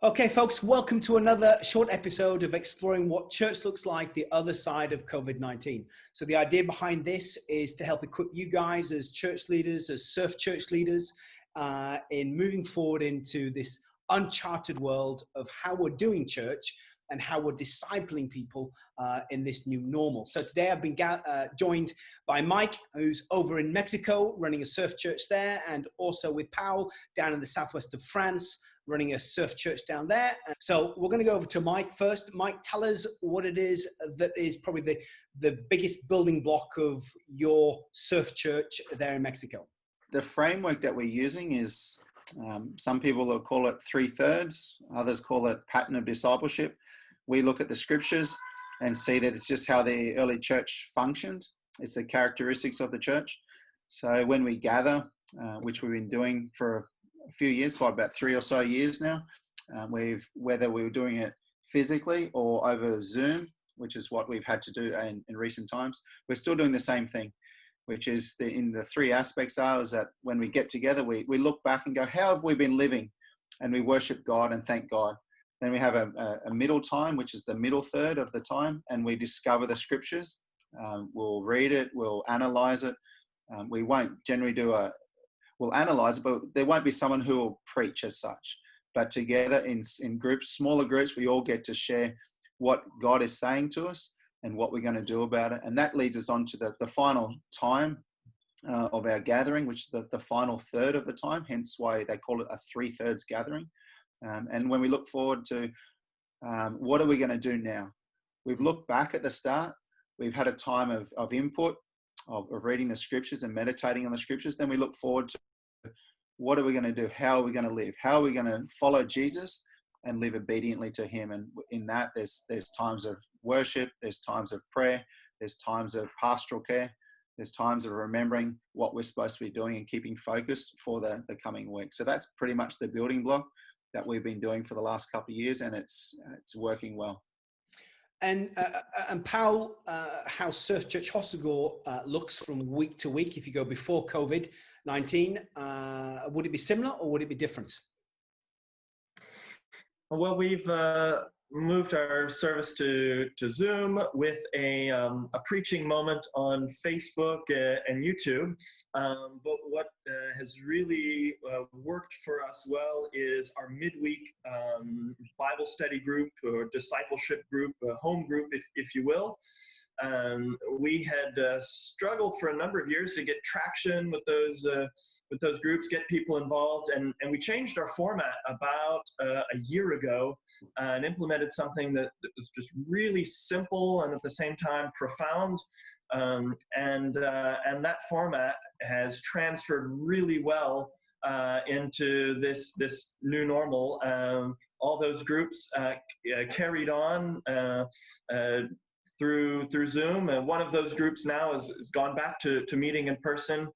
Okay, folks, welcome to another short episode of exploring what church looks like the other side of COVID-19. So the idea behind this is to help equip you guys as church leaders, as Surf Church leaders, in moving forward into this uncharted world of how we're doing church and how we're discipling people in this new normal. So today I've been joined by Mike, who's over in Mexico, running a surf church there, and also with Paul down in the southwest of France, running a surf church down there. So we're going to go over to Mike first. Mike, tell us what it is that is probably the biggest building block of your surf church there in Mexico. The framework that we're using is, some people will call it 3/3, others call it pattern of discipleship. We look at the scriptures and see that it's just how the early church functioned. It's the characteristics of the church. So when we gather, which we've been doing for a few years, quite about 3 or so years now, whether we were doing it physically or over Zoom, which is what we've had to do in recent times, we're still doing the same thing, which is in the three aspects is that when we get together, we look back and go, how have we been living? And we worship God and thank God. Then we have a middle time, which is the middle third of the time, and we discover the scriptures. We'll read it, we'll analyze it. We won't generally we'll analyze it, but there won't be someone who will preach as such. But together in groups, smaller groups, we all get to share what God is saying to us and what we're going to do about it. And that leads us on to the final time of our gathering, which is the final third of the time, hence why they call it a 3/3 gathering. And when we look forward to what are we going to do now? We've looked back at the start. We've had a time of input, of reading the scriptures and meditating on the scriptures. Then we look forward to what are we going to do? How are we going to live? How are we going to follow Jesus and live obediently to him? And in that, there's times of worship, there's times of prayer, there's times of pastoral care, there's times of remembering what we're supposed to be doing and keeping focus for the coming week. So that's pretty much the building block that we've been doing for the last couple of years, and it's working well. And Paul, how Surf Church Hossegor looks from week to week, if you go before COVID-19, would it be similar or would it be different? Well, we've moved our service to Zoom with a preaching moment on Facebook and YouTube. But what has really worked for us well is our midweek Bible study group or discipleship group, home group, if you will. We had struggled for a number of years to get traction with those groups, get people involved, and we changed our format about a year ago and implemented something that was just really simple and at the same time profound. And that format has transferred really well into this new normal. All those groups carried on through Zoom, and one of those groups now has gone back to meeting in person.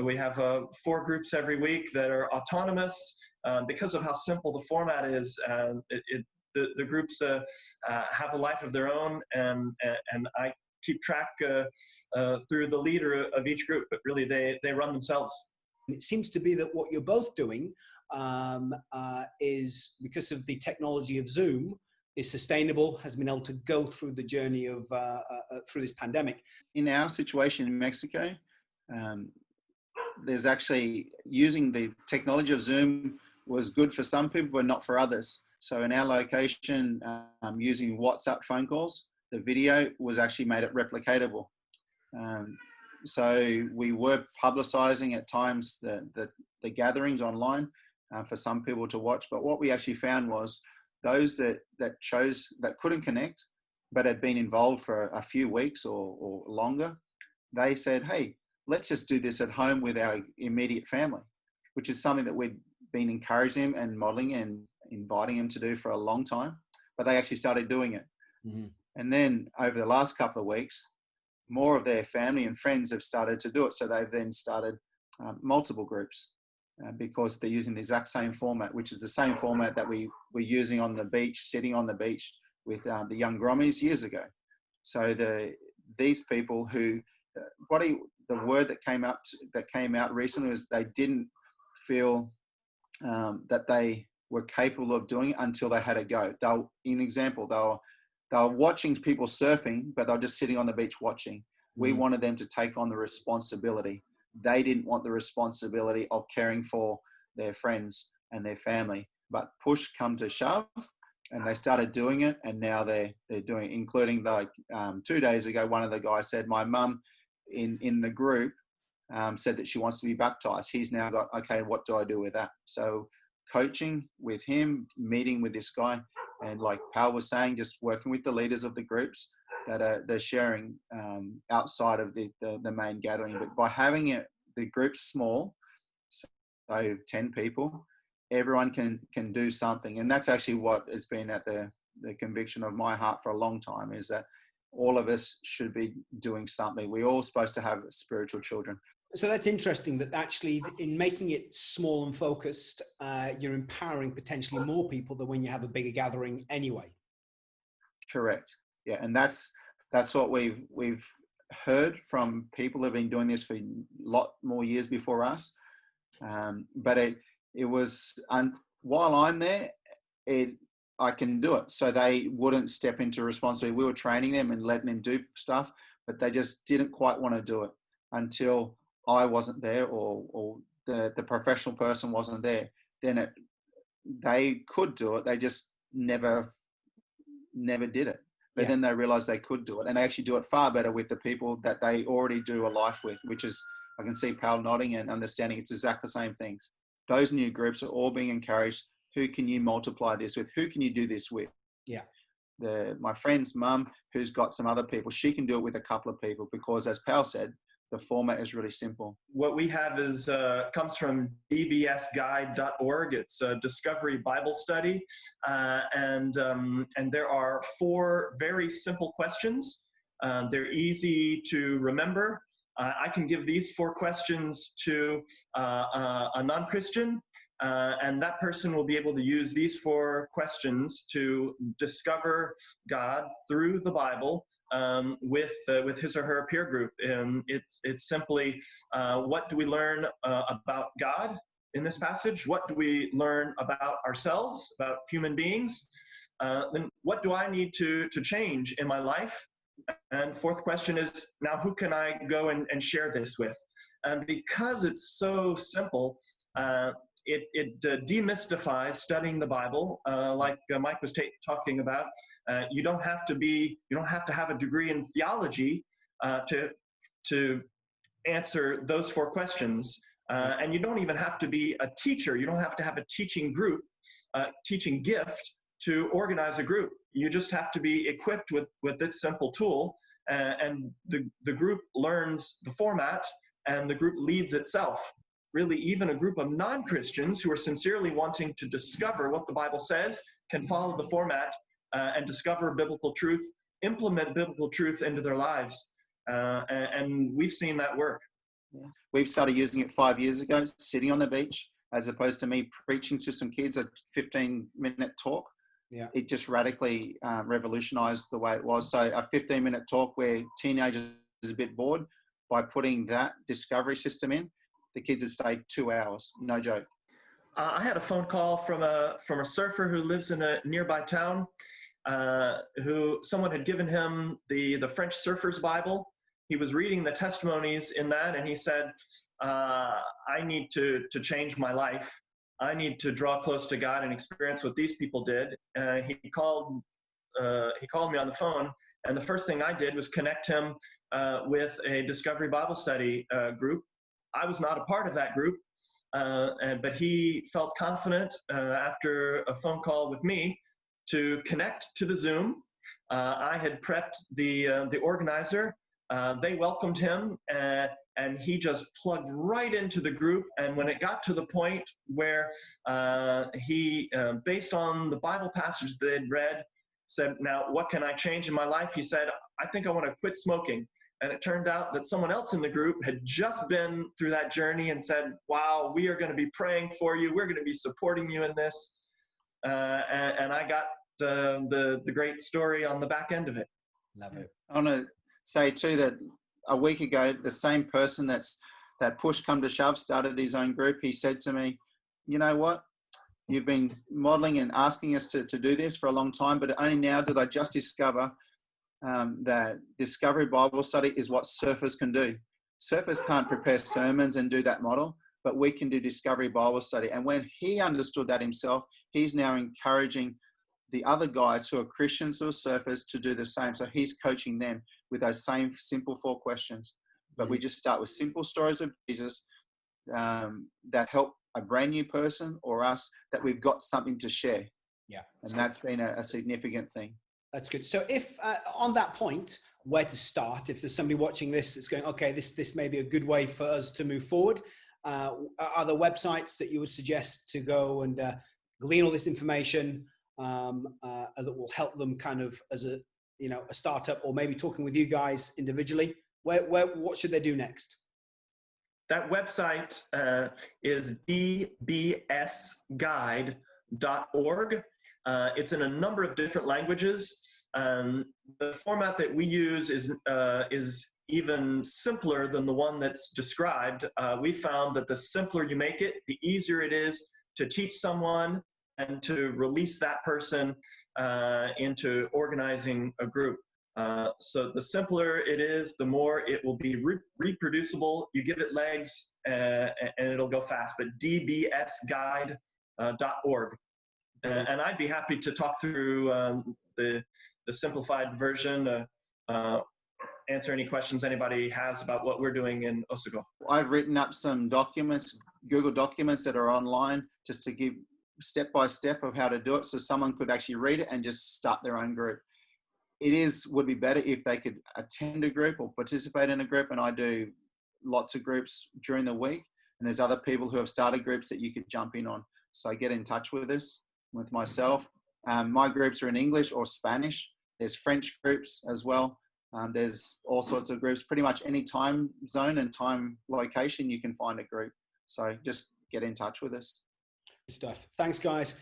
We have 4 groups every week that are autonomous because of how simple the format is. The groups have a life of their own, and I keep track through the leader of each group, but really they run themselves. It seems to be that what you're both doing is, because of the technology of Zoom, is sustainable, has been able to go through the journey of through this pandemic. In our situation in Mexico, there's actually using the technology of Zoom was good for some people, but not for others. So in our location, using WhatsApp phone calls, the video was actually made it replicatable. So we were publicizing at times the gatherings online for some people to watch. But what we actually found was those that couldn't connect, but had been involved for a few weeks or longer, they said, hey, let's just do this at home with our immediate family, which is something that we'd been encouraging them and modeling and inviting them to do for a long time, but they actually started doing it. Mm-hmm. And then over the last couple of weeks, more of their family and friends have started to do it. So they've then started multiple groups because they're using the exact same format, which is the same format that we were using on the beach, sitting on the beach with the young Grommies years ago. So these people who, the word that came out recently was they didn't feel that they were capable of doing it until they had a go. They were watching people surfing, but they were just sitting on the beach watching. We wanted them to take on the responsibility. They didn't want the responsibility of caring for their friends and their family, but push come to shove, and they started doing it. And now they're doing it, including 2 days ago, one of the guys said, my mum in the group said that she wants to be baptized. He's now got, okay, what do I do with that? So coaching with him, meeting with this guy, and like Pal was saying, just working with the leaders of the groups that they're sharing outside of the main gathering. But by having the groups small, so 10 people, everyone can do something. And that's actually what has been at the conviction of my heart for a long time, is that all of us should be doing something. We're all supposed to have spiritual children. So that's interesting that actually in making it small and focused, you're empowering potentially more people than when you have a bigger gathering anyway. Correct. Yeah. And that's what we've heard from people who have been doing this for a lot more years before us. But it was, while I'm there, I can do it. So they wouldn't step into responsibility. We were training them and letting them do stuff, but they just didn't quite want to do it until I wasn't there, or the professional person wasn't there. Then they could do it. They just never did it. But then they realized they could do it, and they actually do it far better with the people that they already do a life with, which is, I can see Pal nodding and understanding it's exactly the same things. Those new groups are all being encouraged. Who can you multiply this with? Who can you do this with? Yeah. My friend's mum, who's got some other people, she can do it with a couple of people, because as Pal said, the format is really simple. What we have is comes from dbsguide.org. It's a Discovery Bible Study, and there are 4 very simple questions. They're easy to remember. I can give these 4 questions to a non-Christian, and that person will be able to use these 4 questions to discover God through the Bible with his or her peer group. And it's simply, what do we learn about God in this passage? What do we learn about ourselves, about human beings? Then what do I need to change in my life? And 4th question is, now who can I go and share this with? And because it's so simple, it demystifies studying the Bible, like Mike was talking about. You don't have to have a degree in theology to answer those 4 questions, and you don't even have to be a teacher. You don't have to have a teaching group, teaching gift to organize a group. You just have to be equipped with this simple tool, and the group learns the format, and the group leads itself. Really, even a group of non-Christians who are sincerely wanting to discover what the Bible says can follow the format and discover biblical truth, implement biblical truth into their lives. And we've seen that work. Yeah. We've started using it 5 years ago, sitting on the beach, as opposed to me preaching to some kids a 15-minute talk. Yeah. It just radically revolutionized the way it was. So a 15-minute talk where teenagers are a bit bored, by putting that discovery system in, the kids have stayed 2 hours. No joke. I had a phone call from a surfer who lives in a nearby town, who someone had given him the French Surfer's Bible. He was reading the testimonies in that, and he said, I need to change my life. I need to draw close to God and experience what these people did. He called me on the phone, and the first thing I did was connect him with a Discovery Bible Study group. I was not a part of that group, but he felt confident after a phone call with me to connect to the Zoom. I had prepped the organizer. They welcomed him, and he just plugged right into the group. And when it got to the point where he, based on the Bible passage they had read, said, now what can I change in my life? He said, I think I want to quit smoking. And it turned out that someone else in the group had just been through that journey and said, wow, we are going to be praying for you. We're going to be supporting you in this. And I got the great story on the back end of it. Love it. I want to say too that a week ago, the same person that push come to shove started his own group. He said to me, you know what? You've been modeling and asking us to do this for a long time, but only now did I just discover that Discovery Bible Study is what surfers can do. Surfers can't prepare sermons and do that model, but we can do Discovery Bible Study. And when he understood that himself, he's now encouraging the other guys who are Christians, who are surfers, to do the same. So he's coaching them with those same simple 4 questions. But we just start with simple stories of Jesus that help a brand new person or us, that we've got something to share. Yeah. And that's been a significant thing. That's good. So if on that point, where to start, if there's somebody watching this that's going, okay, this may be a good way for us to move forward, are there websites that you would suggest to go and glean all this information that will help them kind of as a startup, or maybe talking with you guys individually? What should they do next? That website is dbsguide.org. It's in a number of different languages. The format that we use is even simpler than the one that's described. We found that the simpler you make it, the easier it is to teach someone and to release that person into organizing a group. So the simpler it is, the more it will be reproducible. You give it legs and it'll go fast. But dbsguide.org. And I'd be happy to talk through the simplified version, answer any questions anybody has about what we're doing in Osago. I've written up some documents, Google documents that are online, just to give step by step of how to do it, so someone could actually read it and just start their own group. Would be better if they could attend a group or participate in a group, and I do lots of groups during the week, and there's other people who have started groups that you could jump in on. So get in touch with us, with myself. My groups are in English or Spanish. There's French groups as well. There's all sorts of groups. Pretty much any time zone and time location, you can find a group. So just get in touch with us. Good stuff. Thanks, guys.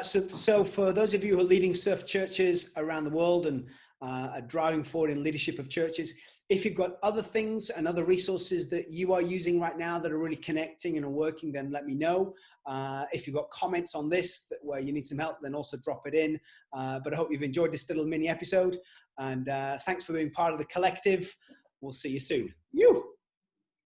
So for those of you who are leading surf churches around the world and are driving forward in leadership of churches, if you've got other things and other resources that you are using right now that are really connecting and are working, then let me know. If you've got comments on this where you need some help, then also drop it in. But I hope you've enjoyed this little mini episode. And thanks for being part of the collective. We'll see you soon.